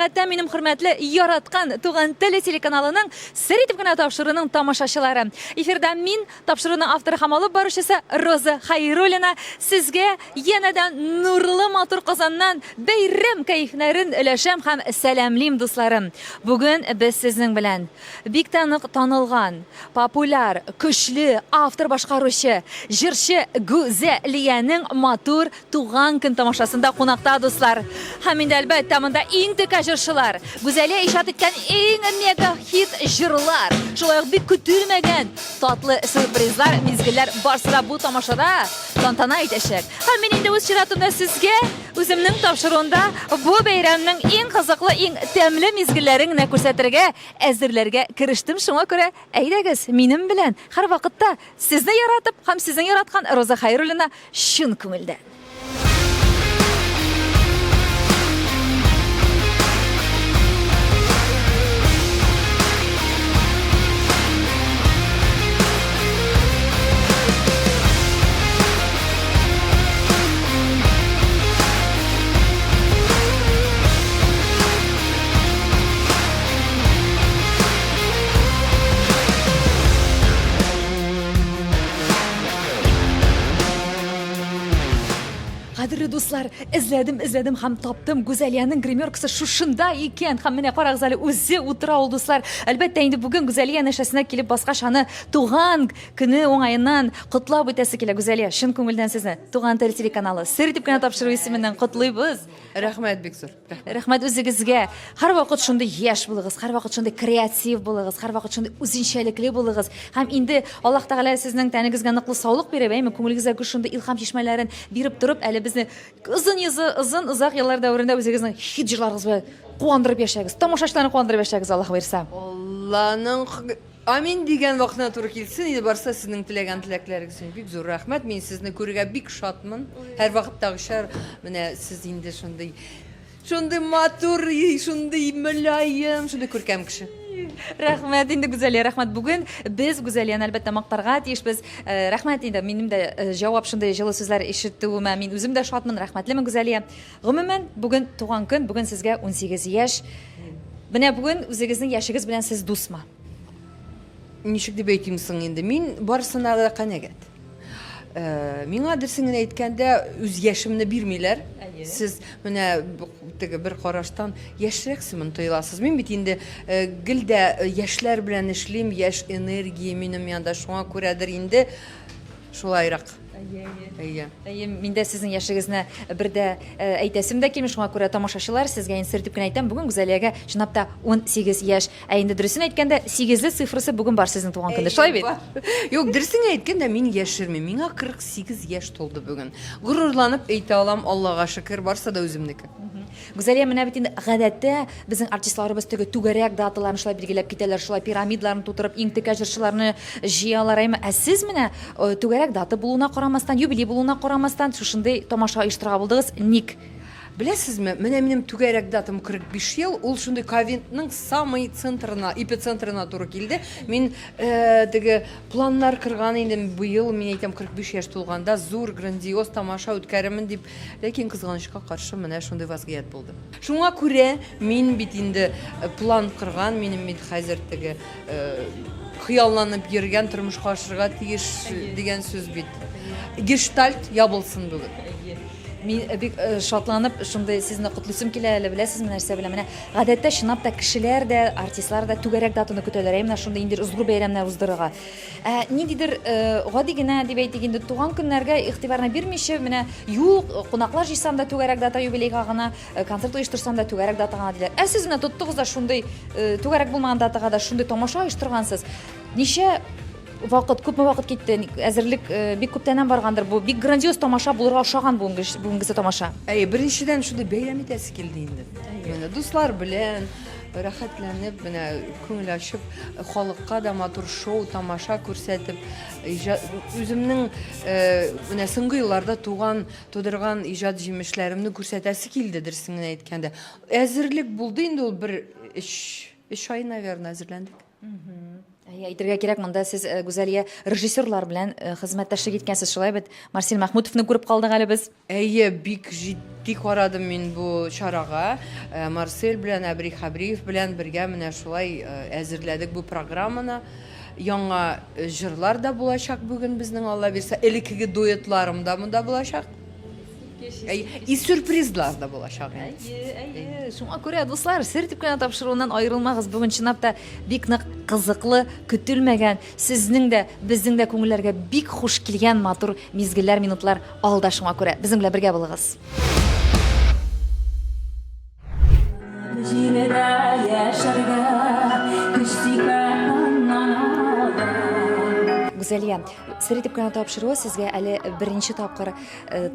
сәгатьтә минем хөрмәтле яраткан Туган теле телеканалының сер итеп кенә тапшыруның тамашачылары. Эфирда мин тапшыруның авторы һәм алып баручысы Роза Хәйруллина сезгә янәдән нурлы матур Казаннан бәйрәм кәефләрен өләшәм һәм сәламлим дусларым. Бүген без сезнең белән бик танылган, популяр, көчле автор башкаручы, җырчы Гүзәлиянең матур туган көн тамашасында кунакта дуслар. Һәм инде әлбәттә монда иң текә җырчылар, Гүзәлия иҗат иткән иң мега хит җырлар, шулай ук бик көтелмәгән татлы сюрпризлар, мизгелләр барсы да бу тамашада тантана итәчәк. Һәм мин инде үз чиратымда сезгә үземнең тапшыруында бу бәйрәмнең иң кызыклы, иң тәмле мизгелләрен генә күрсәтергә, әзерләргә керештем. Шуңа күрә әйдәгез минем белән һәрвакытта сезне яратып һәм сезнең яраткан Роза Хәйруллина чын күңелдән. Кадерле дуслар, эзләдем һәм таптым. Гүзәлиянең гримеркасы шушында икән. Һәм менә карагыз әле үзе утыра ул дуслар. Әлбәттә инде бүген Гүзәлия нәшәсенә килеп баскач аны туган көне уңаеннан котлап үтәсе килә. Гүзәлия, чын күңелдән сезне Туган теле телеканалы сер итеп кенә тапшыру исеменнән котлыйбыз. Рәхмәт бик зур. Рәхмәт үзегезгә. Һәрвакыт шундый яшь булыгыз, һәрвакыт шундый креатив булыгыз, һәрвакыт шундый үзенчәлекле булыгыз. Һәм инде Аллаһ Тәгалә сезнең тәнегезгә ныклы саулык биреп, әйме күңелегезгә шундый илһам чишмәләрен биреп торып, әле безне озын озак еллар дәврендә үзегезнең хит җырларыгыз белән куандырып яшәгез, тамашачыларны куандырып яшәгез, Аллаһ бирсә. Алланың амин дигән вакытына туры килсен. Инде барса сезнең теләгән теләкләрегез өчен бик зур рәхмәт. Мин сезне күрергә бик шатмын. Һәрвакыттагыча менә сез инде шундый матур, шундый мөлаем, шундый күркәм кеше. Рәхмәт инде Гүзәлия, рәхмәт. Бүген без Гүзәлияны әлбәттә мактарга тиешбез. Рәхмәт инде минем дә җавап шундый җылы сүзләр ишетүемә мин үзем дә шатмын. Рәхмәтлемен Гүзәлия. Гомумән бүген туган көн, бүген сезгә 18 яшь. Менә бүген үзегезнең яшегез белән сез дусмы? Ничек дип әйтим соң инде? Мин барысына да канәгать. Миңа дөресен әйткәндә үз яшемне бирмиләр. Сез менә бер караштан яшьрәксемен тоеласыз. Мин бит инде гел дә яшьләр белән эшлим, яшь энергия минем янда, шуңа күрәдер инде шулайрак. Мин дә сезнең яшегезне бер дә әйтәсем дә килми, шуңа күрә тамашачылар сезгә инде сер итеп кенә әйтәм, бүген Гүзәлиягә чынлап та 18 яшь. Ә инде дөресен әйткәндә 8-ле цифрысы бүген бар сезнең туган көндә. Шулай бит? Юк, дөресен әйткәндә мин яшермим. Миңа 48 яшь тулды бүген. Горурланып әйтә алам, Аллага шөкер, барса да үземнеке. Гүзәлия, менә бит инде гадәттә безнең артистларыбыз теге түгәрәк даталарны шулай билгеләп китәләр, шулай пирамидаларны тутырып, иң текә җырчыларны җыялар. Ә сез менә түгәрәк дата булуына карамастан, юбилей булуына карамастан шушындый тамаша оештырырга булдыгыз. Ник? Беләсезме, менә минем түгәрәк датам 45 ел, ул шундый ковидның самый центрына, эпицентрына туры килде. Мин теге планнар кырган идем быел, мин әйтәм 45 яшь тулганда зур грандиоз тамаша үткәремен дип, ләкин кызганычка каршы менә шундый вазгыять булды. Шуңа күрә мин бит инде план кырган, минем бит хәзер теге хыялланып йөргән тормышка ашырга тиеш дигән сүз бит. Гештальт ябылсын бүген. Мин бик шатланып шундый сезне котлыйсым килә, әле беләсезме нәрсә белән. Менә гадәттә чынлап та кешеләр дә, артистлар да түгәрәк датаны көтәләр. Менә шундый инде зур бәйрәмнәр уздырырга. Ниндидер гади генә дип әйтик инде туган көннәргә игътибарны бирмичә, менә юк, кунаклар җыйсам да түгәрәк дата юбилейга гына, концерт оештырсам да түгәрәк датага диләр. Сез менә тоттыгыз да шундый түгәрәк булмаган датага да шундый тамаша оештыргансыз. Ничә вакыт, күпме вакыт китте, әзерлек бик күптәннән баргандыр. Бу бик грандиоз тамаша булырга ошаган бүгенге тамаша. Беренчедән шундый бәйрәм итәсе килде инде. Менә дуслар белән рәхәтләнеп, менә күңел ачып, халыкка да матур шоу, тамаша күрсәтеп, үземнең менә соңгы елларда тудырган иҗат җимешләремне күрсәтәсе килде, дөресен әйткәндә. Әзерлек булды инде ул бер 3 ай, наверное, әзерләндек. Әйтергә кирәк, монда сез Гүзәлия режиссерлар белән хезмәттәшлек иткәнсез, шулай бит. Марсель Мәхмүтовны күреп калдык әле без. Әйе, бик җитди карадым мин бу чарага. Марсель белән Әбрих Хабриев белән бергә менә шулай әзерләдек бу программаны. Яңа җырлар да булачак бүген безнең, Алла бирсә, элеккеге дуэтларым да монда булачак. И сюрпризлар да булачак. Әйе. Шуңа күрә, дуслар, сер типкән тапшыруыннан аерылмагыз. Бүген чынлап та бик нык кызыклы, көтелмәгән, сезнең дә, безнең дә күңелләргә бик хуш килгән матур мизгелләр, минутлар алда. Шуңа күрә безнең белән бергә булыгыз. Гүзәлия, сер типкән тапшыруы сезгә әле беренче тапкыр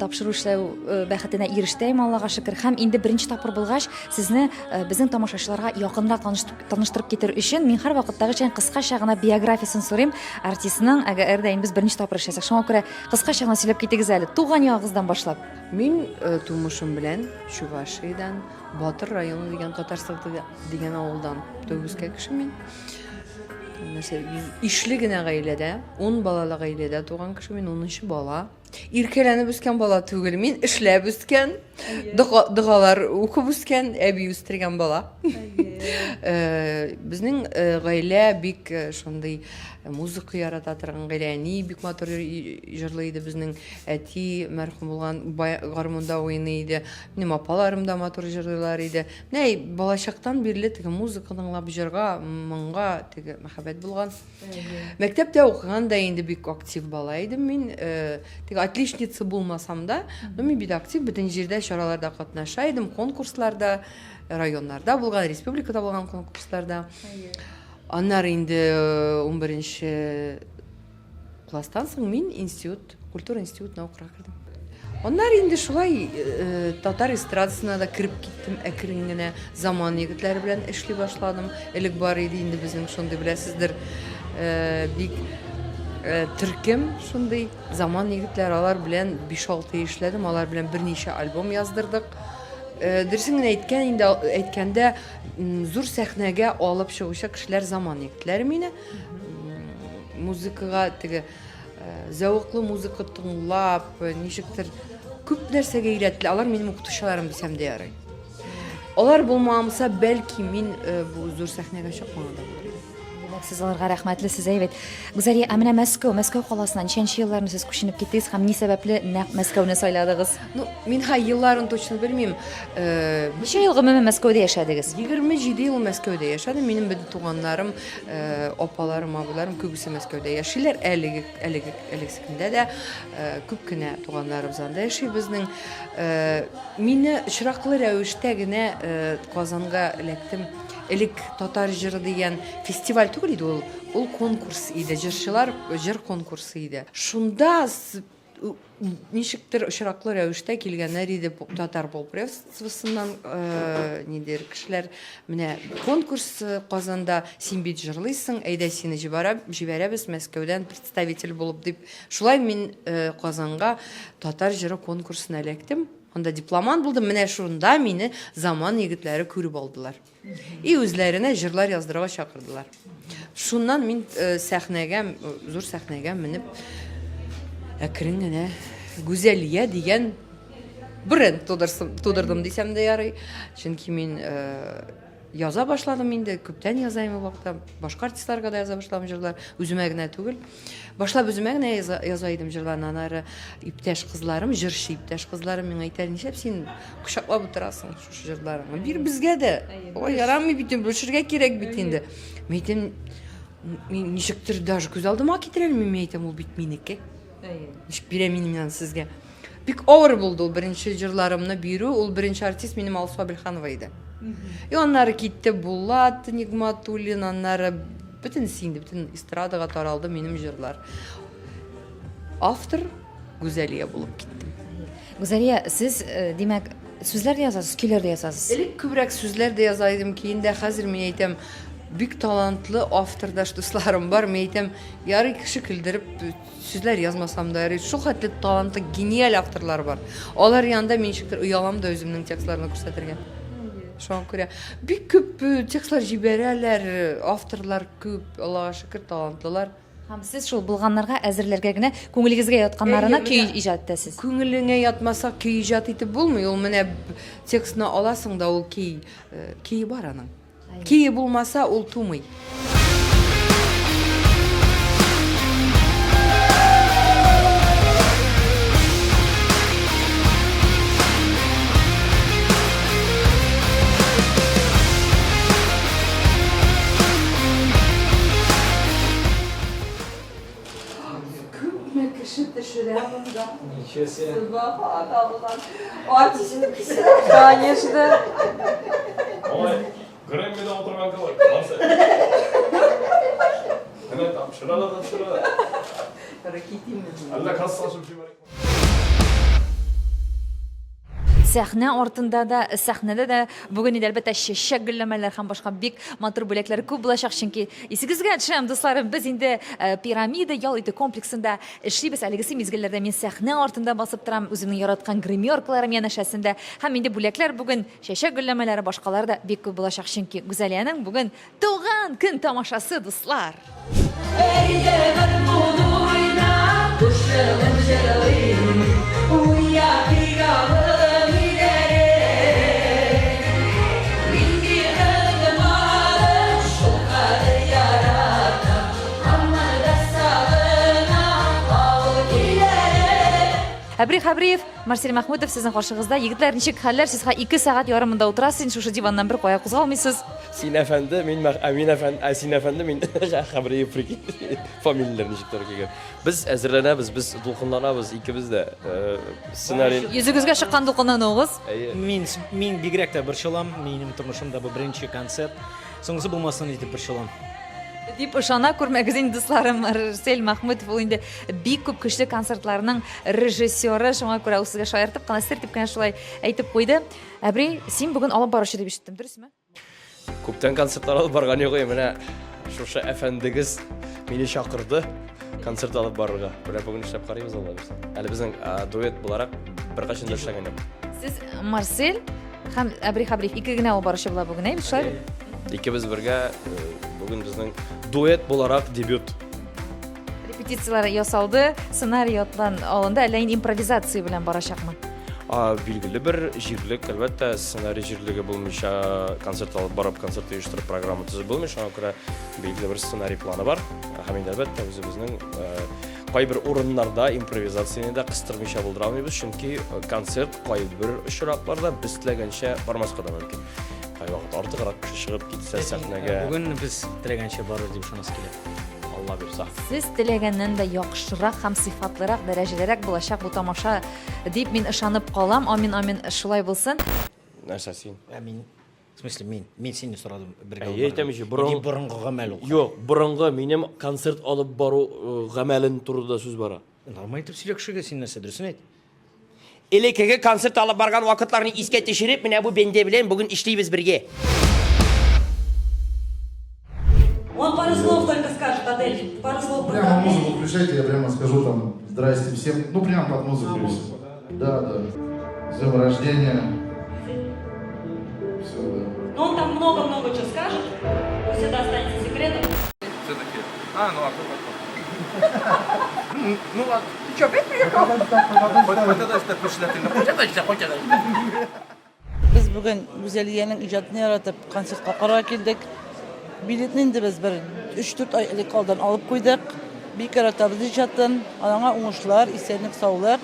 тапшыру эшләү бәхетенә ирештем, Аллага шөкер. Һәм инде беренче тапкыр булгач, сезне безнең тамашачыларга якынрак таныштырып китер өчен мин һәр вакыттагыча кыскача гына биографиясын сорыйм артистның. Әгәр дә без беренче тапкыр эшләсәк, шуңа күрә кыскача гына сөйләп китегез әле. Туган ягыгыздан башлап. Мин тумышым белән Чувашиядән, Батыр районы дигән Татарстан дигән авылдан төгүскә кеше мин. Ишле генә гаиләдә, 10 балалы гаиләдә туган кеше мин, 10нчы бала. Иркәләнеп үскән бала түгел, мин эшләп үскән, дыгалар укып үскән, әби үстергән бала. Безнең гаилә бик шундый музыка ярата торган гаилә, әни бик матур җырлый иде, безнең әти мәрхүм булган гармунда уйный иде, минем апаларым да матур җырлыйлар иде. Нәй балачактан бирле теге музыканы тыңлап җырга, моңга теге мәхәббәт булган. Мәктәптә укыганда инде бик актив бала идем мин, теге отличница булмасам да, но мин бик актив, бөтен җирдә чараларда катнаша идем, конкурсларда, районнарда булган, республикада булган конкурсларда. Аннары инде 11нче класстан соң мин культура институтына укырга кирдем. Аннары инде шулай татар эстрадасына да кирип киттем, әкрен генә заман егетләре белән эшли башладым. Элек бар иде инде безнең шундый, беләсездер, бик төркем шундый заман егетләр, алар белән 5-6 эшләдем, алар белән берничә альбом яздырдык. Дөресен генә әйткәндә зур сәхнәгә алып чыгучы кешеләр заман егетләре мине. Музыкага теге зәвыклы музыка тыңлап, ничектер күп нәрсәгә өйрәтте. Алар минем укытучыларым дисәм дә ярый. Алар булмамса, бәлки мин бу зур сәхнәгә чыкмаган да булыр идем. Сез аларга рәхмәтлесез, әйбәт. Гүзәлия, менә Мәскәү каласына ничәнче елларны сез күченеп киттегез һәм ни сәбәпле нәкъ Мәскәүне сайладыгыз? Ну, мин елларын точно белмим. Ничә ел гомумән Мәскәүдә яшәдегез? 27 ел Мәскәүдә яшәдем. Минем бөтен туганнарым, апаларым, абыларым күбесе Мәскәүдә яшиләр. Әлегесендә дә күп кенә туганнарым занда яши безнең. Мине очраклы рәвештә генә Казанга эләктем. Элек татар җыры дигән фестиваль түгел иде ул конкурс иде, җырчылар җыр конкурсы иде. Шунда ничектер очраклы рәвештә килгәннәр иде татар полпредствосыннан, нидер кешеләр, менә конкурс Казанда, син бит җырлыйсың, әйдә сине җибәрәбез Мәскәүдән представитель булып дип. Шулай мин Казанга татар җыры конкурсына эләктем. Анда дипломант булдым, менә шунда мине заман егетләре күреп алдылар. И үзләренә җырлар яздырырга чакырдылар. Шуннан мин зур сәхнәгә менеп, әкрен генә Гүзәлия дигән бренд тудырдым дисәм дә ярый. Чөнки мин яза башладым инде, күптән язайм вакытта, башка артистларга да яза башладым җырлар, үземә генә түгел. Башлап үземә генә яза идем җырларны, аннары иптәш кызларым, җырчы иптәш кызларым миңа әйтәр, нишләп син кучаклап утырасың шушы җырларыңны? Бир безгә дә. Ой, ярамый бит, белешергә кирәк бит инде. Мин әйтәм, ничектер даже күз алдыма китерәм, мин әйтәм, ул бит минеке. Ничек бирәм мин менә сезгә? Бик авыр булды ул беренче җырларымны бирү, ул беренче артист минем Алсу Абелханова иде. И аннары китте Булат Нигматуллин, аннары бөтен синде, бөтен эстрадага таралды минем җырлар. Автор Гүзәлия булып киттем. Гүзәлия, сез димәк сүзләр дә язасыз, көйләр дә язасыз. Элек күбрәк сүзләр дә яза идем, кийинде хәзер мин әйтәм, бик талантлы автордаш дусларым бар, мин әйтәм, ярый кеше көлдереп сүзләр язмасам да ярый. Шул хәтле талантлы, гениаль авторлар бар. Алар янында мин ничектер уялам да үземнең текстларны күрсәтергә. Şoň göre bir köp tekstler jibererler, авторлар köp, Allah'a şükür talantlılar. Ham siz şol bulganlarga äzirlerge gine köňüligizge ýatganlaryna köý ijad etesiz. Köňüliňe ýatmasa köý ijat etip bolmuyor. Ol mene tekstini alasyň da ol köý bar anyň. Köý bolmasa ol tumy. Nичего себе. Конечно. Ой, Грэммиде отырған қалай? Hemen şurada. Allah kassaşım kim var? Сәхнә артында да, сәхнәдә дә бүген инде әлбәттә чәчәк гөлләмәләр һәм башка бик матур бүләкләр күп булачак, чөнки исегезгә төшәм, дусларым, без инде пирамида ял итү комплексында эшлибез. Әлегесе мизгелләрдә мин сәхнә артында басып торам, үземнең яраткан гримеркаларым янәшәсендә. Һәм инде бүләкләр бүген чәчәк гөлләмәләре башкалар да бик күп булачак, чөнки Гүзәлиянең бүген туган көн тамашасы, дуслар. Әбри Хабриев, Марсель Махмутов сезнең каршыгызда. Егетләр, ничек хәлләр? Сез 2 сәгать ярымында утырасыз, шушы диваннан бер кая кузгалмыйсыз. Син әфәнде, мин Әмин әфәнде, Син әфәнде, мин Хабриев фамилияләрне ничектер килгән. Без әзерләнәбез, без дулкынланабыз, икебез дә сценарий. Йөзегезгә чыккан дулкынланугыз. Мин бигрәк тә борчылам, минем тормышымда бу беренче концерт. Соңгысы булмасын дип борчылам. Дип ышана күрмәгез инде, дусларым. Марсель Махмутов ул инде бик күп көчле концертларның режиссеры, шуңа күрә ул сезгә шаяртып кына сер дип кенә шулай әйтеп куйды. Әбри, син бүген алып баручы дип ишеттем, дөресме? Күптән концертлар алып барган юк, менә шушы әфәндегез мине чакырды концерт алып барырга. Менә бүген эшләп карыйбыз алар. Әле безнең дуэт буларак бер качан да эшләгән юк. Сез Марсель һәм Әбри Хабриев ике генә алып баручы була бүген, әйбез шулай. Икебез бергә бүген безнең дуэт буларак дебют. Репетициялар ясалды, сценарий ятлан алынды, әллә инде импровизация белән барачакмы? Билгеле бер җирлек, әлбәттә, сценарий җирлеге булмыйча концерт алып барып, концерт оештырып, программа төзеп булмый, шуңа күрә билгеле бер сценарий планы бар. Һәм инде әлбәттә үзебезнең кайбер урыннарда импровизацияны да кыстырмыйча булдыра алмыйбыз, чөнки концерт кайбер очракларда без теләгәнчә бармаска да мөмкин. Вакыт артыграк чыгып китсә сәхнәгә. Бүген без теләгәнчә барыр дип шунысы килә. Алла бирсә. Сез теләгәннән дә яхшырак һәм сыйфатлырак, дәрәҗәлерәк булачак бу тамаша дип мин ышанып калам. Амин, амин, шулай булсын. Нәрсә син? Мин, в смысле, мин сине сорадым бергә. Әйтәмичә, борын борынгы гамәл ул. Юк, борынгы минем концерт алып бару гамәлен турында сүз бара. Нормаль итеп сөйләшергә син нәрсә дөресен әйт. Элекеге концерт алып барган вакытларны искә төшереп, менә бу бенде белән бүген эшлибез бергә. Он пару слов только скажет, Адель. Пару слов Прямо музыку включайте, я прямо скажу там здрасте всем. Ну прямо под музыку. Да. С днем рождения. Все, да. Но он там много-много чего скажет. Пусть это останется секретом. Все-таки. Ну ладно. Ну ладно. Ты что, опять приехал? Хоть это впечатлительно. Хоть это. Biz bugün Güzeliye'nin icadını yaratıp konsertga karar kıldık. Biletini de biz bir 3-4 aylık aldan alıp koyduk. Bir kere tabi icadın, alana uğuşlar, istenlik sağlık.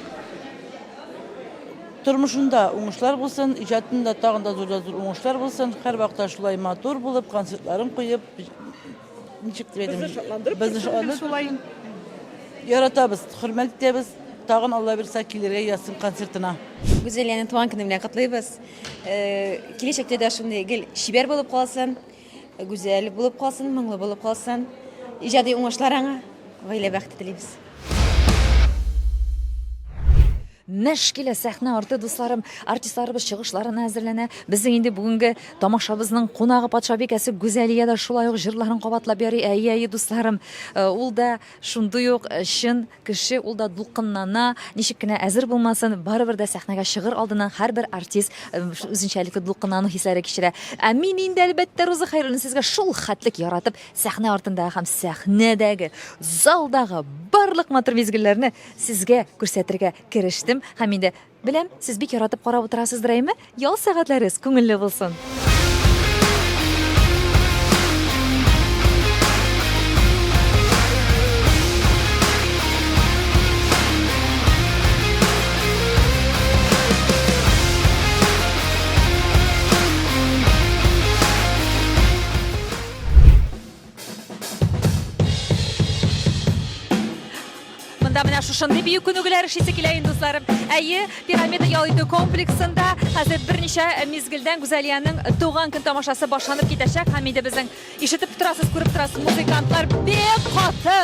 Turmuşunda uğuşlar bulsun, icadında tağında zor uğuşlar bulsun. Her vakta şulay matur bulup, konsertlerin koyup, nişik dedim. Bizi şatlandırıp, yaratabız, hürmet ederiz. Tağın Allah bir sakilere yazsın konsertine. Güzeliye'nin tuğan günü bilen kutlayız. Келешекте de şunday gel şiber bulup kalsın, güzel bulup kalsın, mыңlı bulup kalsın. İcadi uğuşlarına böyle vakti dileyimiz. Мәшкиле сәхнә арты дусларым, артистларыбыз чыгышларын әзерләнә. Безнең инде бүгенге тамашабызның кунагы патшабикәсе Гүзәлия да шулай ук җырларын кабатлап йөри. Әйе, дусларым, ул да шундый ук чын кеше, ул да дулкынлана, ничек кенә әзер булмасын, барыбер дә сәхнәгә чыгыр алдыннан һәрбер артист үзенчәлекле дулкынлану хисләре кичерә. Ә мин инде әлбәттә Роза Хәйруллина сезгә шул хәтлек яратып, сәхнә артында һәм сәхнәдәге, залдагы барлык матур мизгелләрне сезгә күрсәтергә керештем. Һәм инде беләм, сез бик яратып карап утырасыздыр әйме? Ял сәгатьләрегез күңелле булсын. Менә шушындай бию күнегеләр эшлисе килә инде дусларым. Әйе, пирамида ял итү комплексында хәзер берничә мизгелдән Гүзәлиянең туган көн тамашасы башланып китәчәк. Һәм инде безнең ишетеп торасыз, күреп торасыз музыкантлар бик каты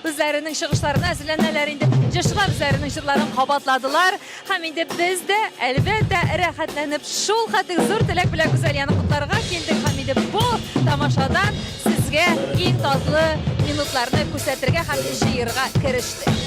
үзләренең чыгышларын әзерләнәләр инде. Җырчылар үзләренең җырларын кабатладылар. Һәм инде без дә әлбәттә рәхәтләнеп шул хәтлек зур теләк белән Гүзәлияны котларга килдек. Һәм инде бу тамашадан сезгә иң татлы минутларны күрсәтергә һәм җыярга керештек.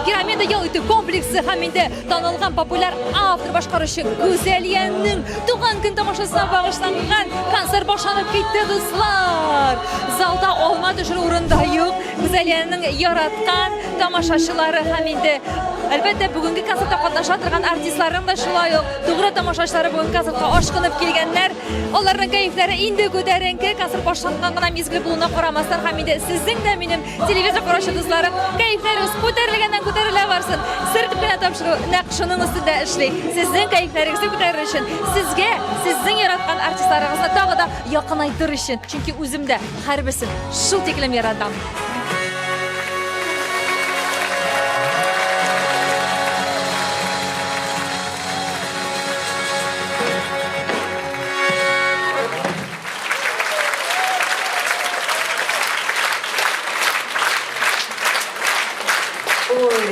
Пирамида ял итү комплексы һәм инде танылган популяр автор башкаручы Гүзәлиянең туган көн тамашасына багышланган концерт башланып китте дуслар. Залда алма төшерү урында юк. Гүзәлиянең яраткан тамашачылары һәм инде әлбәттә бүгенге концертта катнаша торган артистларның да шулай ук тугры тамашачылары бүгенге концертка ашкынып килгәннәр. Аларның кәефләре инде күтәренке, концерт башланган гына мизгел булуына карамастан һәм инде сезнең дә минем телевизор караучы дусларым кәефләрегез күтәрелгәннән күтәрелә барсын. Сертип кенә тапшыру нәкъ шуның өстендә эшли. Сезнең кәефләрегезне күтәрер өчен, сезгә, сезнең яраткан артистларыгызны тагы да якынайтыр өчен, чөнки үзем дә һәрберсен шул тиклем яратам.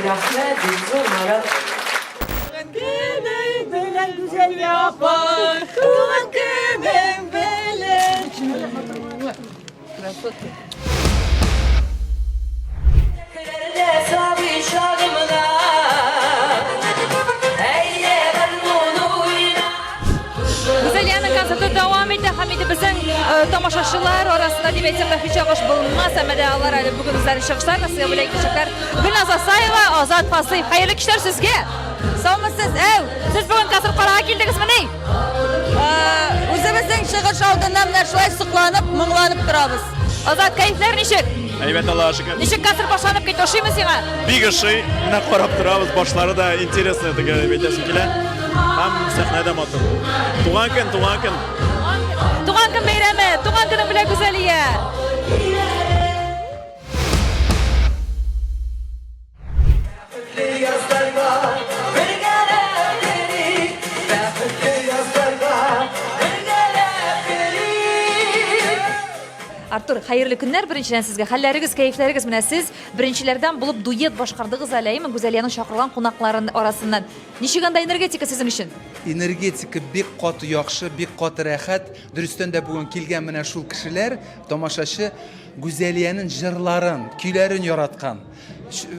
Rahmet, zor Böyle güzel yapar, tuğan kömem böyle. Гүзәлиянең концерты дәвам итә һәм инде безнең тамашачылар арасында дип әйтсәк тә һич агыш булмас, әмма дә алар әле бүген үзләренең чыгышларын сезгә бүләк итәчәкләр. Гөлназ Асаева, Азат Фасыев, хәерле кичләр сезгә. Саумысыз? Сез бүген концерт карарга килдегезме? Үзебезнең чыгыш алдыннан менә шулай сокланып, моңланып торабыз. Азат, кәефләр ничек? Әйбәт, Аллаһка шөкер. Ничек концерт башланып китте, ошыймы сиңа? Бик ошый, менә карап торабыз, башлары да интересный дип әйтәсем килә. Һәм сәхнәдә матур. Туган көн. Туган көн бәйрәме, туган көнең белән Гүзәлия. Артур, хәерле көннәр беренчедән сезгә. Хәлләрегез, кәефләрегез менә сез беренчеләрдән булып дуэт башкардыгыз әлеме Гүзәлияның чакырылган кунакларын арасыннан. Ничек анда энергетика сезнең өчен? Энергетика бик каты яхшы, бик каты рәхәт. Дөрестән дә бүген килгән менә шул кешеләр, тамашачы Гүзәлияның җырларын, көйләрен яраткан.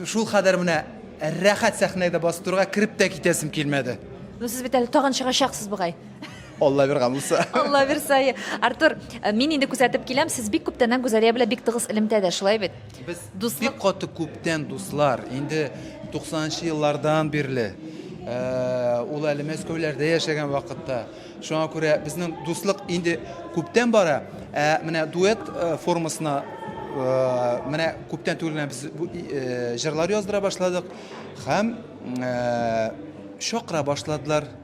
Шул кадәр менә рәхәт сәхнәдә бастырга кирип тә китәсем килмәде. Сез бит әле тагын чыгачаксыз бугай. Алла биргән булса. Алла бирсә. Артур, мин инде күзәтеп киләм, сез бик күптән Гүзәлия белән бик тыгыз элемтәдә, шулай бит? Без бик каты күптән дуслар. Инде 90-нчы еллардан бирле. Ул әле Мәскәүләрдә яшәгән вакытта. Шуңа күрә безнең дуслык инде күптән бара. Менә дуэт формасына менә күптән түгел без җырлар яздыра башладык һәм шакыра башладылар.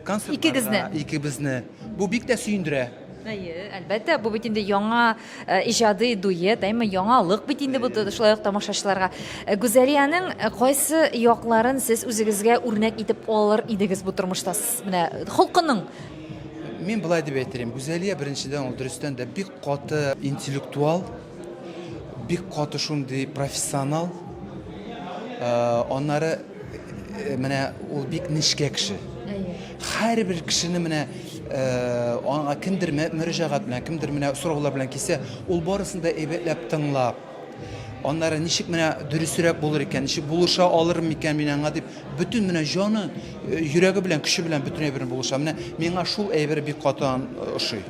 Икебезне. Бу бик тә сөендерә. Әлбәттә, бу бит инде яңа иҗади дуэт, әйме яңалык бит инде бу шулай ук тамашачыларга. Гүзәлиянең кайсы якларын сез үзегезгә үрнәк итеп алыр идегез бу тормышта? Менә халкының Мен былай дип әйтәм, Гүзәлия беренчедән ул дөрестән дә бик каты интеллектуал, бик каты шундый профессионал. Аннары менә ул бик нечкә кеше. Һәрбер кешене менә аңа кемдер мөрәҗәгать белән, кемдер менә сораулар белән килсә, ул барысын да әйбәтләп тыңлап, аннары ничек менә дөресрәк булыр икән, ничек булыша алырмы икән мин аңа дип, бөтен менә җаны, йөрәге белән, көче белән бөтен әйберне булыша. Менә миңа шул әйбер бик каты ошый.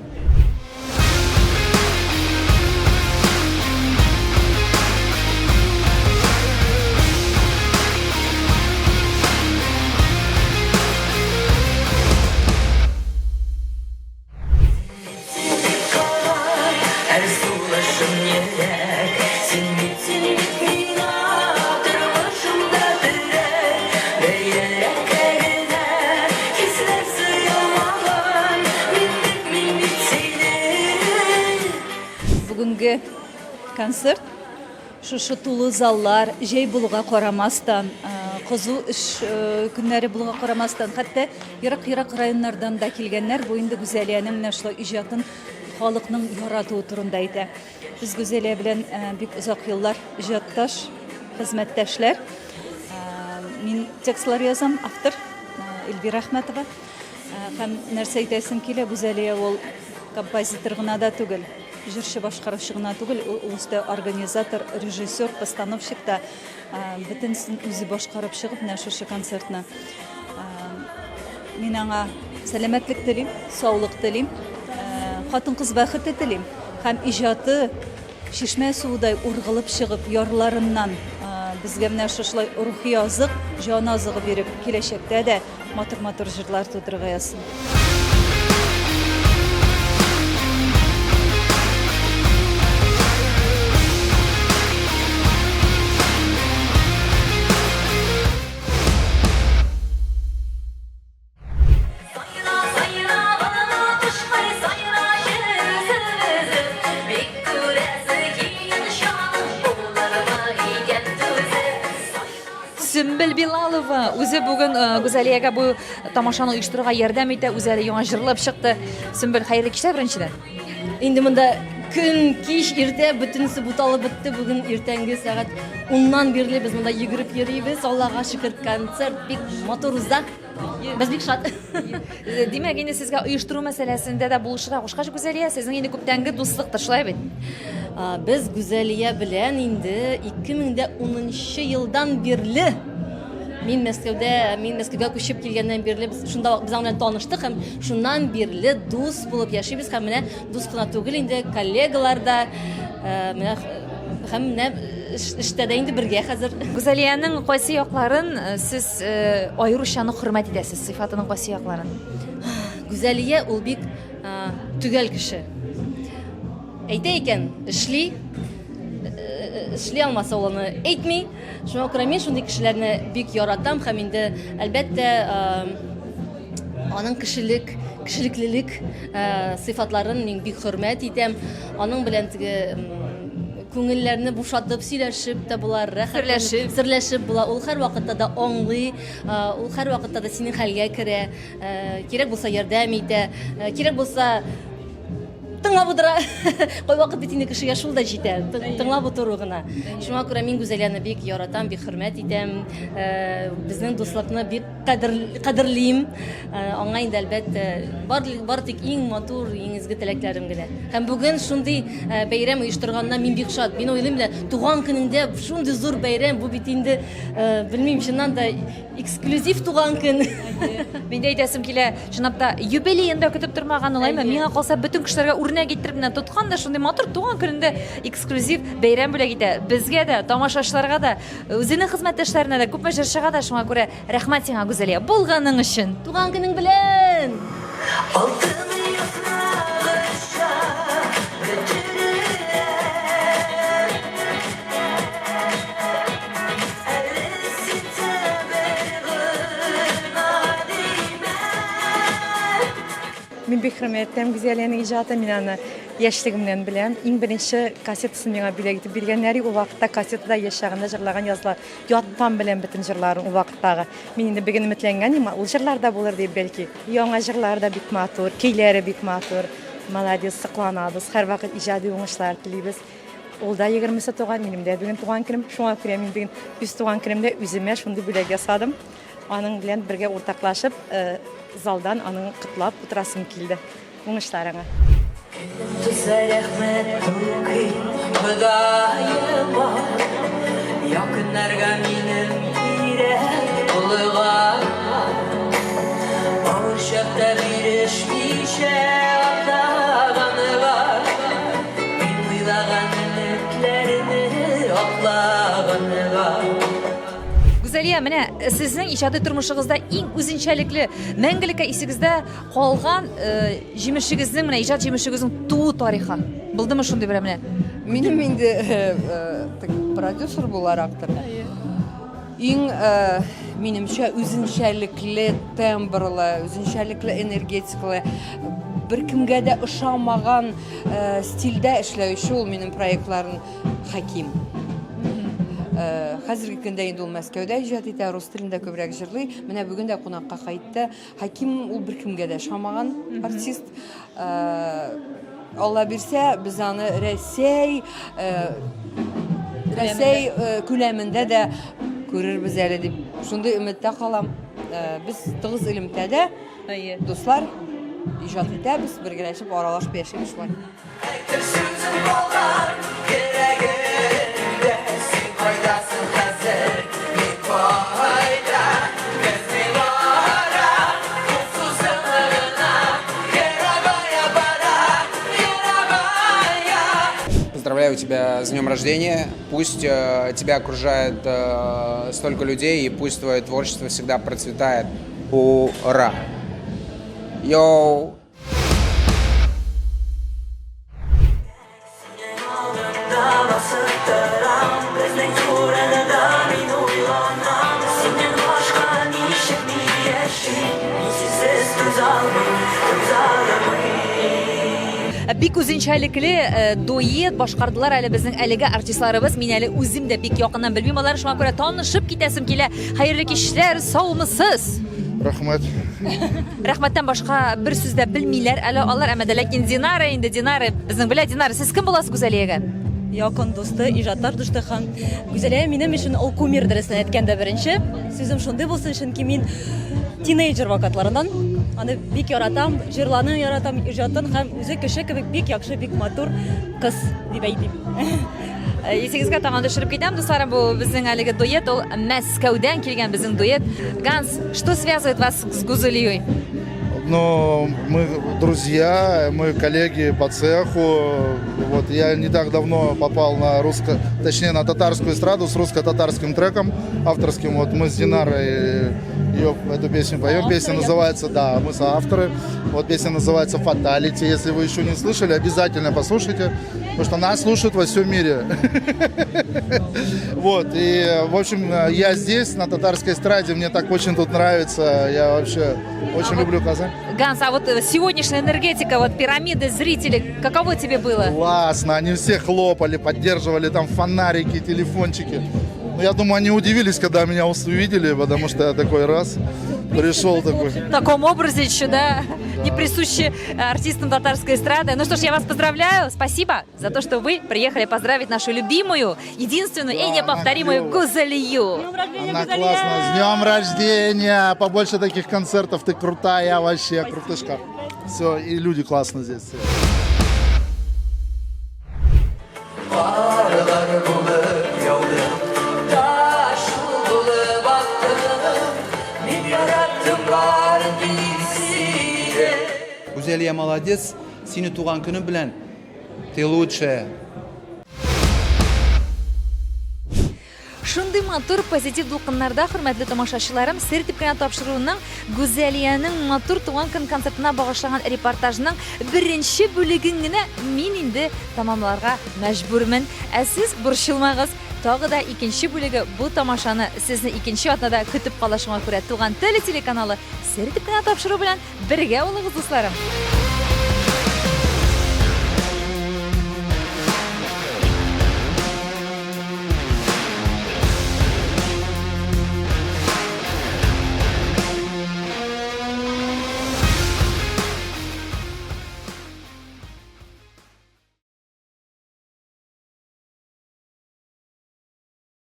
Бүгінгі концерт шушы тулы заллар, жай булуга карамастан, кызу эш көннәре булуга карамастан, хәтта ерак районнардан да килгәннәр бу инде Гүзәлиянең менә шулай иҗатын халыкның яратуы турында әйтә. Без Гүзәлия белән бик озак еллар иҗатташ, хезмәттәшләр. Мин текстлар язам, автор Эльвира Әхмәтова. Һәм нәрсә әйтәсем килә, Гүзәлия ул композитор гына да түгел. Җырчы башкаручы гына түгел, ул үсте организатор, режиссер, постановщик та бөтенсен үзе башкарып чыгып менә шушы концертны. Мин аңа сәламәтлек телим, саулык телим, хатын-кыз бәхете телим һәм иҗаты шишмә суыдай ургылып чыгып ярларыннан безгә менә шушлай рухи азык, җан азыгы биреп киләчәктә дә матур җырлар тудырга ясый. Сөмбел Билалова үзе бүген Гүзәлиягә бу тамашаны оештыруга ярдәм итә, үзе яңа җырлап чыкты. Сөмбел, хәерле кичә беренчедән. Инде монда көн кич иртә бөтенсе буталып бетте. Бүген иртәнге сәгать 10-нан бирле без монда йөгереп йөрибез. Аллага шөкер, концерт бик матур уза. Без бик шат. Димәк, инде сезгә оештыру мәсьәләсендә дә булышырга кушкач Гүзәлия, сезнең инде күптәнге дуслыктыр, шулай бит? Без Гүзәлия белән инде 2010 елдан бирле Мин Мәскәүгә күчеп килгәннән бирле шунда без белән таныштык һәм шуннан бирле дус булып яшибез һәм менә дус кына түгел инде коллегалар да менә һәм менә эштә дә инде бергә хәзер. Гүзәлиянең кайсы якларын сез аеручаны хөрмәт итәсез, сыйфатының кайсы якларын? Гүзәлия ул бик төгәл кеше. Әйтә икән, эшли алмаса ул аны әйтми. Шуңа күрә мин шундый кешеләрне бик яратам һәм инде әлбәттә аның кешелеклелек сыйфатларын мин бик хөрмәт итәм. Аның белән теге күңелләрне бушатып, сөйләшеп тә була, серләшеп була. Ул һәр вакытта да аңлый, ул һәр вакытта да синең хәлгә керә. Кирәк булса ярдәм итә, кирәк булса тыңлап утыра. Кай вакыт бит инде кешегә шул да җитә. Тыңлап утыру гына. Шуңа күрә мин Гүзәлияне бик яратам, бик хөрмәт итәм. Безнең дуслыкны бик кадерлим. Аңа инде әлбәттә бар тик иң матур, иң изге теләкләрем генә. Һәм бүген шундый бәйрәм оештырганнан мин бик шат. Мин уйлыйм да, туган көнендә шундый зур бәйрәм, бу бит инде белмим, чыннан да эксклюзив туган көн. Мин дә әйтәсем килә, чынлап та юбилейында көтеп тормаган улаймы? Миңа калса бөтен кешеләргә үрнәк иттереп менә тоткан да шундый матур туган көнендә эксклюзив бәйрәм бүләк итә. Безгә дә, тамашачыларга да, үзенең хезмәттәшләренә дә, күпме җырчыга да шуңа күрә рәхмәт сиңа Гүзәлия булганың өчен. Туган көнең белән. Мин бик хөрмәттәм Гүзәлияның иҗатын мин аны яшьлегемнән беләм. Иң беренче кассетасын миңа бүләк итеп биргәннәр ул вакытта кассетада яшәгәндә җырлаган язлар яттан белән бөтен җырларын ул вакыттагы. Мин инде бүген өметләнгән идем, ул җырларда булыр дип бәлки. Яңа җырлар да бик матур, көйләре бик матур. Молодец, сакланабыз. Һәр вакыт иҗади уңышлар телибез. Ул да 20 туган, минем дә бүген туган көнем. Шуңа күрә мин бүген үз туган көнемдә үземә шундый бүләк ясадым. Аның белән бергә уртаклашып, залдан аның котлап утырасым килде. Уңышларыңа. Yakınlarga minim yürek oluğa Ağırşakta bir iş bir şey atlaganı var Bin uylagan ümitlerini oklaganı var Güzeliya, менә сезнең иҗади тормышыгызда иң үзенчәлекле, мәңгелеккә исегездә калган җимешегезнең, менә иҗат җимешегезнең туу тарихы. Булдымы шундый бер менә? Минем инде продюсер буларактыр. Иң минемчә үзенчәлекле тембрлы, үзенчәлекле энергетикалы, беркемгә дә ошамаган стильдә эшләүче ул минем проектларын Хаким. Хәзерге көндә инде ул Мәскәүдә иҗат итә, рус телендә күбрәк җырлый. Менә бүген дә кунакка кайтты. Хаким ул беркемгә дә ошамаган артист. Алла бирсә, без аны Рәсәй күләмендә дә күрербез әле дип. Шундый өметтә калам. Без тыгыз элемтәдә дуслар иҗат итәбез, бергәләшеп аралашып яшибез шулай. Поздравляю тебя с днем рождения. Пусть тебя окружает столько людей, и пусть твое творчество всегда процветает. Ура! Йоу! Бик үзенчәлекле дуэт башкардылар әле безнең әлеге артистларыбыз. Мин әле үзем дә бик якыннан белмим, алар шуңа күрә танышып китәсем килә. Хәерле кичләр, саумысыз? Рәхмәт. Рәхмәттән башка бер сүз дә белмиләр әле алар, әмма ләкин Динара инде Динара, безнең белә Динара, сез кем буласыз Гүзәлиягә? Якын дусты, иҗаттар дусты һәм Гүзәлия минем өчен ул кумир дөресен әйткәндә беренче. Сүзем шундый булсын, чөнки мин тинейджер вакытларыннан аны бик яратам, җырларны яратам, иҗатын һәм үзе кеше кебек бик яхшы, бик матур кыз дип әйтим. Есегезгә тагын төшереп китәм, дусларым, бу безнең әлеге дуэт, ул Мәскәүдән килгән безнең дуэт. Ганс, что связывает вас с Гүзәлией? Но мы друзья, мы коллеги по цеху. Вот я не так давно попал на точнее на татарскую эстраду с русско-татарским треком авторским. Вот мы с Динарой эту песню поем. Песня называется, да, мы соавторы. Вот песня называется «Fatality». Если вы еще не слышали, обязательно послушайте, потому что нас слушают во всем мире. Вот, и, в общем, я здесь, на татарской эстраде, мне так очень тут нравится. Я вообще очень люблю Казань. Ганс, а вот сегодняшняя энергетика, вот пирамиды зрителей, каково тебе было? Классно, они все хлопали, поддерживали там фонарики, телефончики. Но я думаю, они удивились, когда меня увидели, потому что я такой раз пришел такой. В таком образе еще, да, не присущи артистам татарской эстрады. Ну что ж, я вас поздравляю, спасибо за то, что вы приехали поздравить нашу любимую, единственную и неповторимую Гүзәлию. Она классная, с днем рождения, побольше таких концертов, ты крутая вообще, крутышка. Все, и люди классно здесь. Гүзәлия молодец, сине туган көне белән. Ты лучшая. Шундый матур позитив дулкыннарда, хөрмәтле тамашачыларым, сер типкән тапшыруның Гүзәлиянең матур туган көн концертына багышлаган репортажның беренче бүлеген генә мин инде тамамларга мәҗбүрмен. Ә сез борчылмагыз, тагы да икенче бүлеге бу тамашаны сезне икенче атнада көтүп калышыңа күрә Туган теле телеканалы сер итеп кенә тапшыру белән бергә улыгыз дусларым.